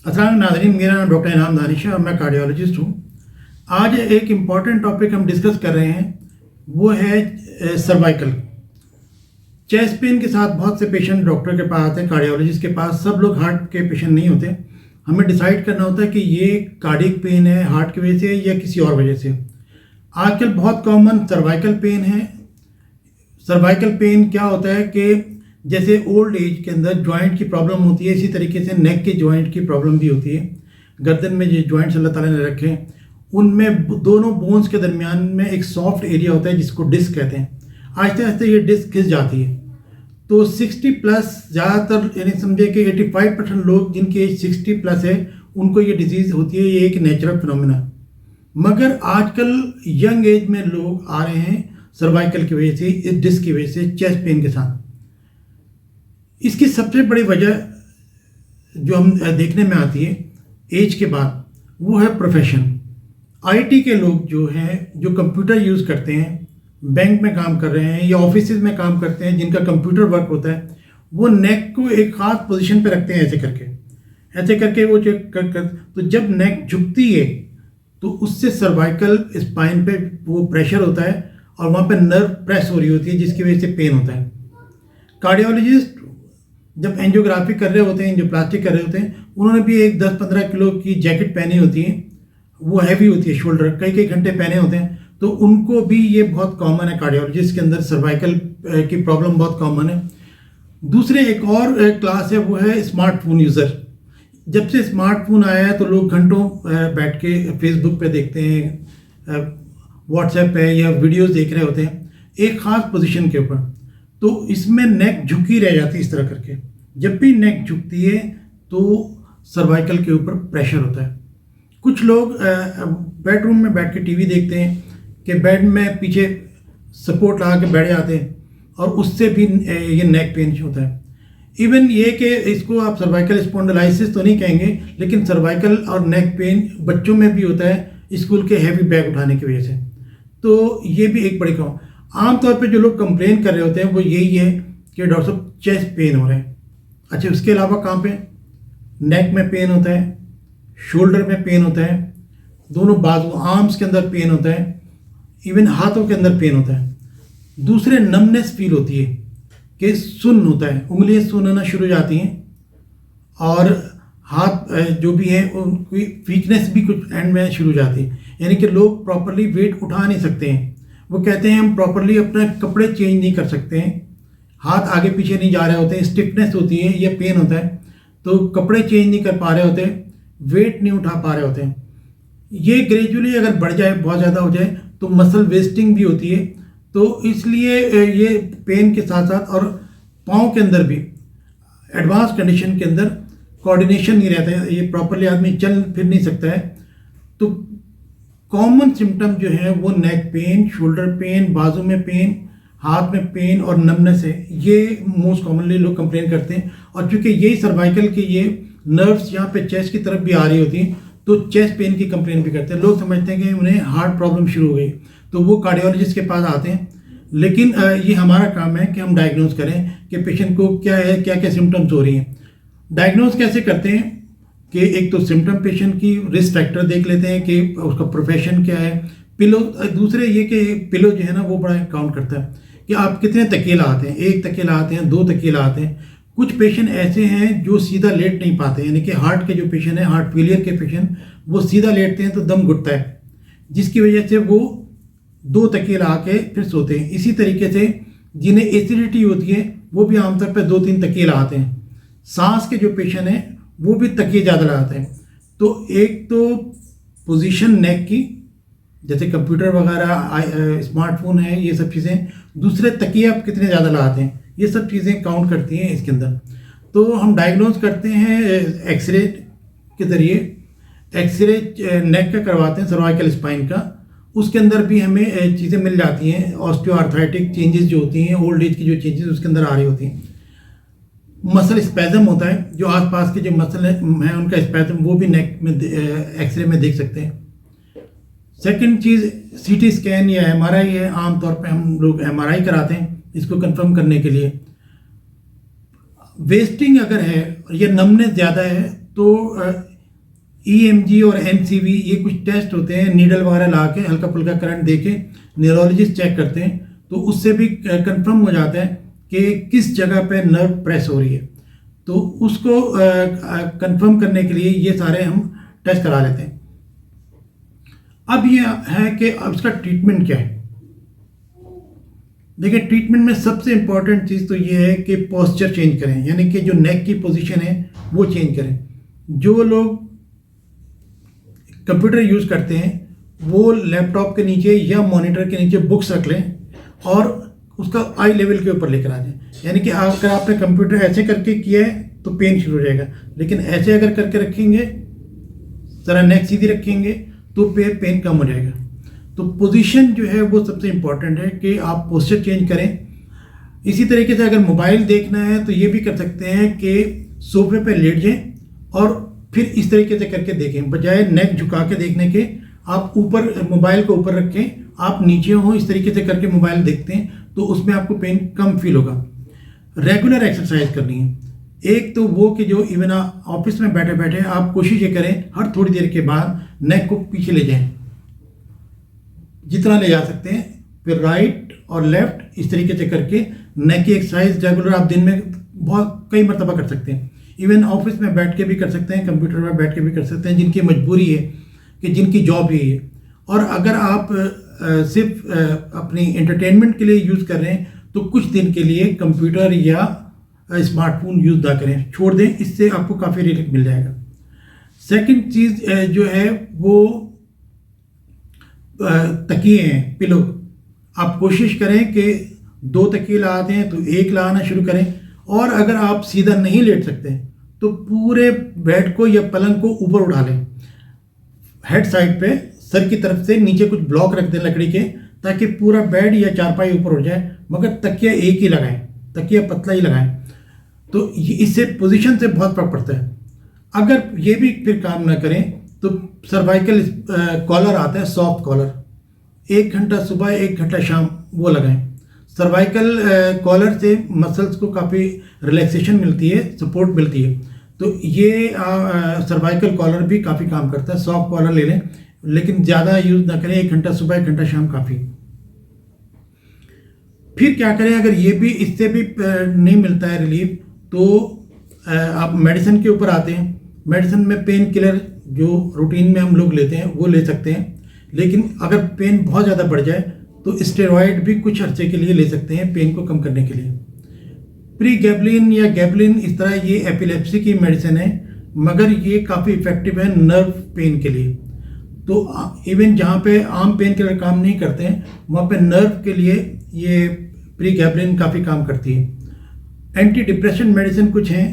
अस्सलाम नाज़रीन, मेरा नाम डॉक्टर इनाम दानिश है और मैं कार्डियोलॉजिस्ट हूँ। आज एक इम्पॉर्टेंट टॉपिक हम डिस्कस कर रहे हैं, वो है सर्वाइकल। चेस्ट पेन के साथ बहुत से पेशेंट डॉक्टर के पास आते हैं, कार्डियोलॉजिस्ट के पास। सब लोग हार्ट के पेशेंट नहीं होते। हमें डिसाइड करना होता है कि ये कार्डियक पेन है हार्ट की वजह से या किसी और वजह से। आजकल बहुत कॉमन सर्वाइकल पेन है। सर्वाइकल पेन क्या होता है कि जैसे ओल्ड एज के अंदर जॉइंट की प्रॉब्लम होती है, इसी तरीके से नेक के जॉइंट की प्रॉब्लम भी होती है। गर्दन में जो जॉइंट्स अल्लाह ताला ने रखे हैं, उनमें दोनों बोन्स के दरमियान में एक सॉफ्ट एरिया होता है जिसको डिस्क कहते हैं। आहिस्ते आहिस्ते ये डिस्क घिस जाती है। तो 60 प्लस ज़्यादातर, यानी समझे कि 85% लोग जिनकी एज 60 प्लस है उनको ये डिजीज़ होती है। ये एक नेचुरल फिनोमिना। मगर आजकल यंग एज में लोग आ रहे हैं सर्वाइकल की वजह से, इस डिस्क की वजह से, चेस्ट पेन के साथ। इसकी सबसे बड़ी वजह जो हम देखने में आती है एज के बाद, वो है प्रोफेशन। आईटी के लोग जो हैं, जो कंप्यूटर यूज़ करते हैं, बैंक में काम कर रहे हैं या ऑफिस में काम करते हैं, जिनका कंप्यूटर वर्क होता है, वो नेक को एक ख़ास पोजीशन पे रखते हैं। ऐसे करके वो चेक कर तो जब नेक झुकती है तो उससे सर्वाइकल स्पाइन पे वो प्रेशर होता है और वहाँ पे नर्व प्रेस हो रही होती है, जिसकी वजह से पेन होता है। कार्डियोलॉजिस्ट जब एंजियोग्राफी कर रहे होते हैं, एंजियोप्लास्टी कर रहे होते हैं, उन्होंने भी एक 10-15 किलो की जैकेट पहनी होती है। वो हैवी होती है, शोल्डर कई घंटे पहने होते हैं। तो उनको भी ये बहुत कॉमन है, कार्डियोलॉजिस्ट के अंदर सर्वाइकल की प्रॉब्लम बहुत कॉमन है। दूसरे एक और क्लास है, वो है स्मार्टफोन यूज़र। जब से स्मार्टफोन आया है तो लोग घंटों बैठ के फेसबुक पे देखते हैं, व्हाट्सएप पे या वीडियोस देख रहे होते हैं एक ख़ास पोजीशन के ऊपर। तो इसमें नेक झुकी रह जाती है इस तरह करके। जब भी नेक झुकती है तो सर्वाइकल के ऊपर प्रेशर होता है। कुछ लोग बेडरूम में बैठ के टीवी देखते हैं कि बेड में पीछे सपोर्ट लगा के बैठ जाते हैं और उससे भी ये नेक पेन होता है। इवन ये कि इसको आप सर्वाइकल स्पॉन्डिलाइसिस तो नहीं कहेंगे, लेकिन सर्वाइकल और नेक पेन बच्चों में भी होता है स्कूल के हैवी बैग उठाने की वजह से। तो ये भी एक बड़ी कॉमन। आमतौर पे जो लोग कंप्लेन कर रहे होते हैं वो यही है कि डॉक्टर साहब चेस्ट पेन हो रहा है। अच्छा, उसके अलावा कहाँ पे? नेक में पेन होता है, शोल्डर में पेन होता है, दोनों बाजू आर्म्स के अंदर पेन होता है, इवन हाथों के अंदर पेन होता है। दूसरे नमनेस फील होती है कि सुन्न होता है, उंगलियां सुनना शुरू हो जाती हैं और हाथ जो भी है उनकी वीकनेस भी कुछ एंड में शुरू हो जाती है। यानी कि लोग प्रॉपरली वेट उठा नहीं सकते हैं। वो कहते हैं हम प्रॉपरली अपने कपड़े चेंज नहीं कर सकते हैं, हाथ आगे पीछे नहीं जा रहे होते हैं, स्टिफनेस होती है या पेन होता है, तो कपड़े चेंज नहीं कर पा रहे होते, वेट नहीं उठा पा रहे होते हैं। ये ग्रेजुअली अगर बढ़ जाए, बहुत ज़्यादा हो जाए, तो मसल वेस्टिंग भी होती है। तो इसलिए ये पेन के साथ साथ और पाँव के अंदर भी एडवांस कंडीशन के अंदर कोऑर्डिनेशन नहीं रहता है, ये प्रॉपरली आदमी चल फिर नहीं सकता है। तो कॉमन सिम्टम जो है वो नेक पेन, शोल्डर पेन, बाजू में पेन, हाथ में पेन और नमनेस है। ये मोस्ट कॉमनली लोग कंप्लेन करते हैं। और चूंकि यही सर्वाइकल के ये नर्व्स यहाँ पे चेस्ट की तरफ भी आ रही होती हैं, तो चेस्ट पेन की कंप्लेन भी करते हैं। लोग समझते हैं कि उन्हें हार्ट प्रॉब्लम शुरू हो गई, तो वो कार्डियोलॉजिस्ट के पास आते हैं। लेकिन ये हमारा काम है कि हम डायग्नोज करें कि पेशेंट को क्या है, क्या क्या सिम्टम्स हो रही हैं। डायग्नोज कैसे करते हैं कि एक तो सिम्टम पेशेंट की रिस्क फैक्टर देख लेते हैं कि उसका प्रोफेशन क्या है। पिलो, दूसरे ये कि पिलो जो है ना वो बड़ा काउंट करता है कि आप कितने तकिए लगाते हैं, 1 तकिए लगाते हैं, 2 तकिए लगाते हैं। कुछ पेशेंट ऐसे हैं जो सीधा लेट नहीं पाते, यानी कि हार्ट के जो पेशेंट हैं, हार्ट फेलियर के पेशेंट, वो सीधा लेटते हैं तो दम घुटता है, जिसकी वजह से वो 2 तकिए लगा के फिर सोते हैं। इसी तरीके से जिन्हें एसिडिटी होती है वो भी आमतौर पर 2-3 तकिए लगाते हैं। सांस के जो पेशेंट हैं वो भी तकिए ज़्यादा लगाते हैं। तो एक तो पोजीशन नेक की, जैसे कंप्यूटर वगैरह, स्मार्टफोन है, ये सब चीज़ें। दूसरे तकिए आप कितने ज़्यादा लगाते हैं, ये सब चीज़ें काउंट करती हैं इसके अंदर। तो हम डायग्नोज करते हैं एक्सरे के ज़रिए। एक्सरे नेक का करवाते हैं, सर्वाइकल स्पाइन का। उसके अंदर भी हमें चीज़ें मिल जाती हैं, ऑस्टियोआर्थराइटिक चेंजेस जो होती हैं, ओल्ड एज की जो चेंजेस उसके अंदर आ रही होती हैं। मसल स्पैज़म होता है, जो आसपास के जो मसल हैं उनका स्पैज़म, वो भी नेक में एक्सरे में देख सकते हैं। सेकंड चीज़ सीटी स्कैन या एमआरआई है। आमतौर पे हम लोग एमआरआई कराते हैं इसको कंफर्म करने के लिए। वेस्टिंग अगर है या नमनेस ज़्यादा है तो EMG और NCV ये कुछ टेस्ट होते हैं, नीडल वगैरह ला के हल्का फुल्का करंट दे के न्यूरोलॉजिस्ट चेक करते हैं, तो उससे भी कंफर्म हो जाता है कि किस जगह पे नर्व प्रेस हो रही है। तो उसको कंफर्म करने के लिए ये सारे हम टेस्ट करा लेते हैं। अब ये है कि अब इसका ट्रीटमेंट क्या है। देखिए, ट्रीटमेंट में सबसे इंपॉर्टेंट चीज़ तो ये है कि पोस्चर चेंज करें, यानी कि जो नेक की पोजीशन है वो चेंज करें। जो लोग कंप्यूटर यूज़ करते हैं वो लैपटॉप के नीचे या मॉनिटर के नीचे बुक्स रख लें और उसका आई लेवल के ऊपर लेकर आ जाएं। यानी कि अगर आपने कंप्यूटर ऐसे करके किया है तो पेन शुरू हो जाएगा, लेकिन ऐसे अगर करके रखेंगे, जरा नेक सीधी रखेंगे, तो पेन कम हो जाएगा। तो पोजीशन जो है वो सबसे इम्पॉर्टेंट है कि आप पोस्चर चेंज करें। इसी तरीके से अगर मोबाइल देखना है तो ये भी कर सकते हैं कि सोफे पे लेट जाएं और फिर इस तरीके से करके देखें, बजाय नेक झुका के देखने के आप ऊपर मोबाइल को ऊपर रखें, आप नीचे हो, इस तरीके से करके मोबाइल देखते हैं तो उसमें आपको पेन कम फील होगा। रेगुलर एक्सरसाइज करनी है। एक तो वो कि जो इवन ऑफिस में बैठे बैठे आप कोशिश ये करें हर थोड़ी देर के बाद नेक को पीछे ले जाएं, जितना ले जा सकते हैं, फिर राइट और लेफ्ट इस तरीके से करके नेक की एक्सरसाइज रेगुलर आप दिन में बहुत कई मरतबा कर सकते हैं। इवन ऑफिस में बैठ के भी कर सकते हैं, कंप्यूटर में बैठ के भी कर सकते हैं, जिनकी मजबूरी है कि जिनकी जॉब यही है। और अगर आप सिर्फ अपनी एंटरटेनमेंट के लिए यूज़ कर रहे हैं तो कुछ दिन के लिए कंप्यूटर या स्मार्टफोन यूज़ ना करें, छोड़ दें, इससे आपको काफ़ी रिलीफ मिल जाएगा। सेकंड चीज़ जो है वो तकिए हैं, पिलो। आप कोशिश करें कि 2 तकिए लगाते हैं तो 1 लगाना शुरू करें, और अगर आप सीधा नहीं लेट सकते तो पूरे बेड को या पलंग को ऊपर उठा लें, हेड साइड पे सर की तरफ से नीचे कुछ ब्लॉक रख दें लकड़ी के, ताकि पूरा बेड या चारपाई ऊपर उठ जाए, मगर तकिया एक ही लगाएं, तकिया पतला ही लगाएं। तो इससे पोजीशन से बहुत फर्क पड़ता है। अगर ये भी फिर काम ना करें तो सर्वाइकल कॉलर आता है, सॉफ्ट कॉलर, 1 घंटा सुबह 1 घंटा शाम वो लगाएं। सर्वाइकल कॉलर से मसल्स को काफ़ी रिलैक्सेशन मिलती है, सपोर्ट मिलती है। तो ये सर्वाइकल कॉलर भी काफ़ी काम करता है। सॉफ्ट कॉलर ले लें, लेकिन ज़्यादा यूज़ ना करें, 1 घंटा सुबह 1 घंटा शाम काफ़ी। फिर क्या करें, अगर ये भी इससे भी नहीं मिलता है रिलीफ तो आप मेडिसिन के ऊपर आते हैं। मेडिसिन में पेन किलर जो रूटीन में हम लोग लेते हैं वो ले सकते हैं, लेकिन अगर पेन बहुत ज़्यादा बढ़ जाए तो स्टेरॉइड भी कुछ अर्से के लिए ले सकते हैं पेन को कम करने के लिए। प्रीगैबलिन या गैबलिन, इस तरह ये एपिलेप्सी की मेडिसिन है, मगर ये काफ़ी इफेक्टिव है नर्व पेन के लिए। तो इवन जहाँ पे आम पेन किलर काम नहीं करते हैं वहाँ पे नर्व के लिए ये प्रीगैबलिन काफ़ी काम करती है। एंटी डिप्रेशन मेडिसिन कुछ हैं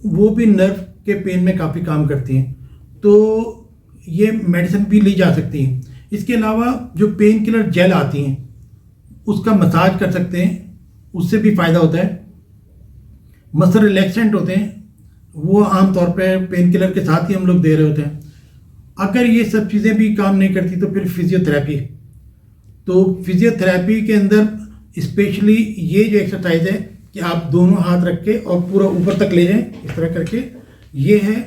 वो भी नर्व के पेन में काफ़ी काम करती हैं, तो ये मेडिसिन भी ली जा सकती हैं। इसके अलावा जो पेन किलर जेल आती हैं उसका मसाज कर सकते हैं, उससे भी फ़ायदा होता है। मसल रिलैक्सेंट होते हैं, वो आम तौर पे पेन किलर के साथ ही हम लोग दे रहे होते हैं। अगर ये सब चीज़ें भी काम नहीं करती तो फिर फिजियोथेरेपी। तो फिजियोथेरेपी के अंदर स्पेशली ये जो एक्सरसाइज है कि आप दोनों हाथ रख के और पूरा ऊपर तक ले जाएं, इस तरह करके, ये है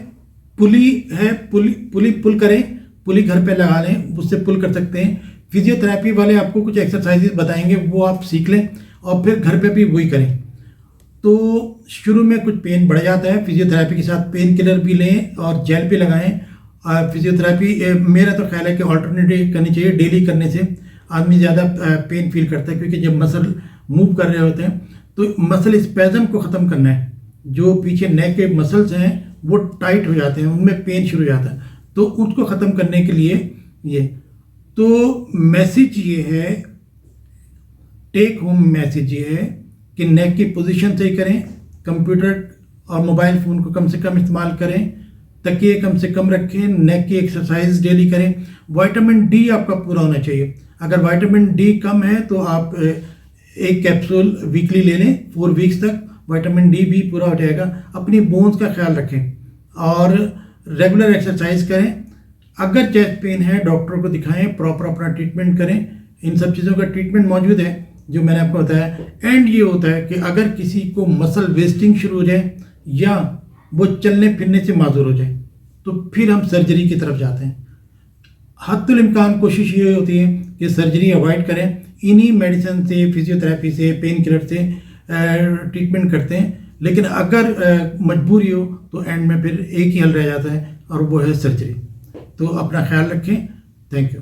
पुली पुल करें, पुली घर पे लगा लें, उससे पुल कर सकते हैं। फिजियोथेरेपी वाले आपको कुछ एक्सरसाइजेज बताएंगे, वो आप सीख लें और फिर घर पे भी वही करें। तो शुरू में कुछ पेन बढ़ जाता है, फिजियोथेरेपी के साथ पेन किलर भी लें और जेल भी लगाएं। फिजियोथेरेपी मेरा तो ख्याल है कि ऑल्टरनेटिव करनी चाहिए। डेली करने से आदमी ज़्यादा पेन फील करता है, क्योंकि जब मसल मूव कर रहे होते हैं तो मसल स्पैज़म को ख़त्म करना है। जो पीछे नेक के मसल्स हैं वो टाइट हो जाते हैं, उनमें पेन शुरू हो जाता है, तो उसको ख़त्म करने के लिए ये। तो मैसेज ये है, टेक होम मैसेज ये है कि नेक की पोजीशन सही करें, कंप्यूटर और मोबाइल फ़ोन को कम से कम इस्तेमाल करें, तकिए कम से कम रखें, नेक की एक्सरसाइज डेली करें। विटामिन डी आपका पूरा होना चाहिए। अगर विटामिन डी कम है तो आप 1 कैप्सूल वीकली ले लें 4 वीक्स तक, विटामिन डी भी पूरा हो जाएगा। अपनी बोन्स का ख्याल रखें और रेगुलर एक्सरसाइज करें। अगर चेस्ट पेन है डॉक्टर को दिखाएं, प्रॉपर अपना ट्रीटमेंट करें। इन सब चीज़ों का ट्रीटमेंट मौजूद है जो मैंने आपको बताया। एंड ये होता है कि अगर किसी को मसल वेस्टिंग शुरू हो जाए या वो चलने फिरने से माजूर हो जाए तो फिर हम सर्जरी की तरफ जाते हैं। हद्दुल इम्कान कोशिश ये होती है कि सर्जरी अवॉइड करें, इन्हीं मेडिसिन से, फिजियोथेरेपी से, पेन किलर से ट्रीटमेंट करते हैं। लेकिन अगर मजबूरी हो तो एंड में फिर एक ही हल रह जाता है और वो है सर्जरी। तो अपना ख्याल रखें। Thank you.